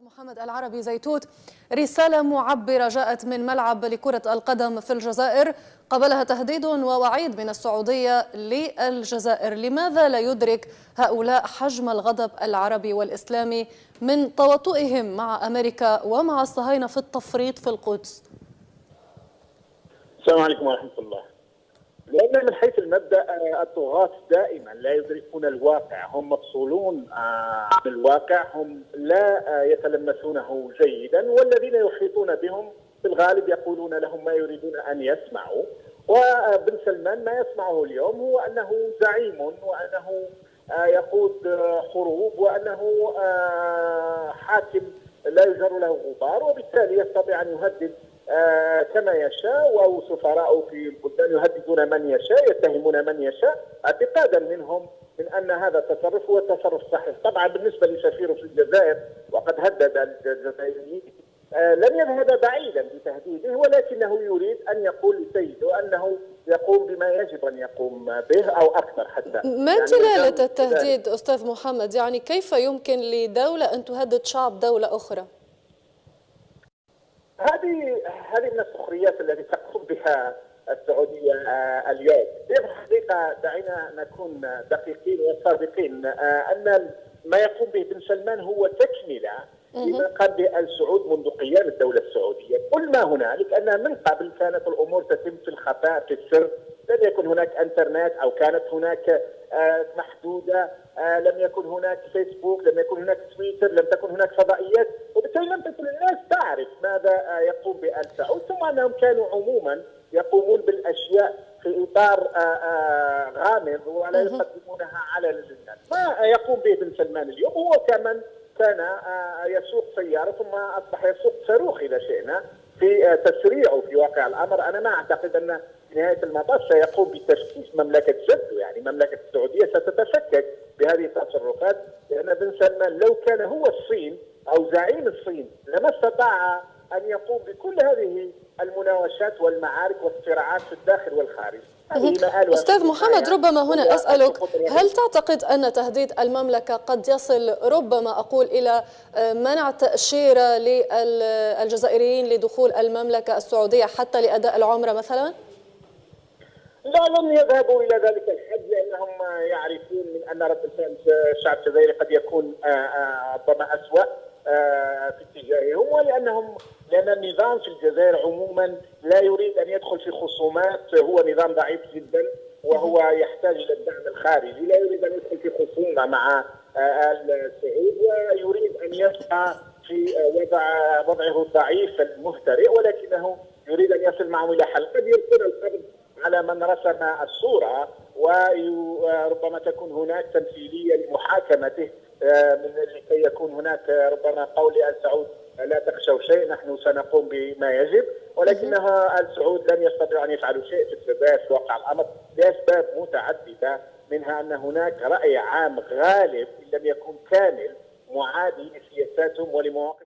محمد العربي زيتوت، رسالة معبرة جاءت من ملعب لكرة القدم في الجزائر قبلها تهديد ووعيد من السعودية للجزائر. لماذا لا يدرك هؤلاء حجم الغضب العربي والإسلامي من تواطؤهم مع أمريكا ومع الصهاينة في التفريط في القدس؟ السلام عليكم ورحمة الله. لأن من حيث المبدأ الطغاة دائما لا يدركون الواقع، هم مفصولون عن الواقع، هم لا يتلمسونه جيدا، والذين يحيطون بهم في الغالب يقولون لهم ما يريدون أن يسمعوا. وبن سلمان ما يسمعه اليوم هو أنه زعيم، وأنه يقود حروب، وأنه حاكم لا يجر له غبار، وبالتالي يستطيع أن يهدد كما يشاء، أو سفراء في البلدان يهددون من يشاء، يتهمون من يشاء، اعتقادا منهم من أن هذا التصرف هو التصرف الصحيح. طبعا بالنسبة لسفيره في الجزائر وقد هدد الجزائريين لن يذهب بعيدا بتهديده، ولكنه يريد أن يقول لسيده أنه يقوم بما يجب أن يقوم به أو أكثر حتى. ما دلالة التهديد أستاذ محمد؟ يعني كيف يمكن لدولة أن تهدد شعب دولة أخرى؟ هذه من السخريات التي تقوم بها السعودية اليوم. في الحقيقة دعينا نكون دقيقين وصادقين، أن ما يقوم به بن سلمان هو تكملة لما قام به آل سعود منذ قيام الدولة السعودية. كل ما هنالك أن من قبل كانت الأمور تتم في الخفاء في السر، لم يكن هناك انترنت، أو كانت هناك محدودة، لم يكن هناك فيسبوك، لم يكن هناك تويتر، لم تكن هناك فضائيات، وبالتالي لم تكن الناس تعرف ماذا يقوم به آل سعود، ثم أنهم كانوا عموما يقومون بالأشياء في إطار غامض ولا يقدمونها على الناس. ما يقوم به بن سلمان اليوم هو كمن كان يسوق سيارة ثم أصبح يسوق صاروخ إذا شئنا، في تسريعه في واقع الأمر. أنا ما أعتقد أن في نهاية المطاف سيقوم بتفكيك مملكة جده، يعني مملكة السعودية ستتفكك بهذه التصرفات، لأن بن سلمان لو كان هو الصين أو زعيم الصين لما استطاع أن يقوم بكل هذه المناوشات والمعارك والصراعات في الداخل والخارج. أستاذ محمد، ربما هنا أسألك، هل تعتقد أن تهديد المملكة قد يصل ربما أقول إلى منع تأشيرة للجزائريين لدخول المملكة السعودية حتى لأداء العمرة مثلا؟ لا، لن يذهبوا إلى ذلك الحد، لأنهم يعرفون من أن رد فعل الشعب الجزائري قد يكون ربما أسوأ في اتجاههم، لأن النظام في الجزائر عموما لا يريد أن يدخل في خصومات. هو نظام ضعيف جدا وهو يحتاج إلى الدعم الخارجي، لا يريد أن يدخل في خصومة مع آل سعود، ويريد أن يبقى في وضعه الضعيف المهترئ، ولكنه يريد أن يصل معهم إلى حل. قد يلقون القبض على من رسم الصورة، وربما تكون هناك تمثيلية لمحاكمته، لكي يكون هناك ربما قول آل سعود لا تخشوا شيء، نحن سنقوم بما يجب، ولكنها آل سعود لن يستطيعوا أن يفعلوا شيء في الجزائر في واقع الأمر لأسباب متعددة، منها أن هناك رأي عام غالب إن لم يكن كامل معادي لسياساتهم ولمواقف